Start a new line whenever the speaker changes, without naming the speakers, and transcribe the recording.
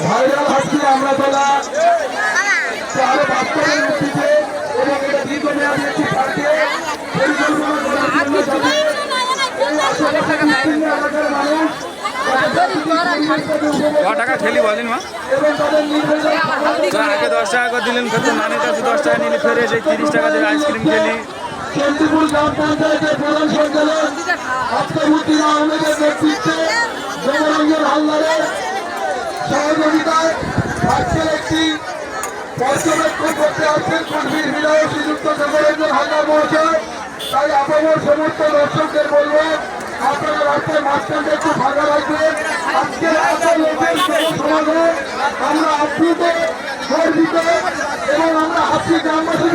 Viral হচ্ছে আমরা তোলা আরো বাস্তবের ভিত্তিতে এবং এটা দীর্ঘমেয়াদী একটি পার্কে পরিকল্পনা করার জন্য যাতে এই আশেপাশের বিভিন্ন এলাকার মানুষ
টাকা খেলি বলেন মা
এবং তাদের নির্ভেজাল
আগে 10 টাকা করে দিলেন ফের তো নানের কাছে 10 টাকা নিলে ফেরে সেই 30 টাকা দিয়ে আইসক্রিম খেলি
চন্দ্রপুর গ্রাম পঞ্চায়েতের প্রধান সঞ্চালক আক্তারউদ্দিন আহমেদের নেতৃত্বে জনরঞ্জন হালদারের সহযোগিতায় আজকের একটি পর্যবেক্ষণ করতে আসছেন কুলবীর বিধায়ক শ্রীযুক্ত জনরঞ্জন হালদার মহাশয়। তাই আপনাদের সমস্ত দর্শকদের বলবো আপনারা রাস্তায় মাঝখানটা একটু ফাঁকা রাখবেন। আজকের এত লোকের সমাগম আমরা আপ্লুত গর্বিত এবং আমরা হাসি গ্রামবাসী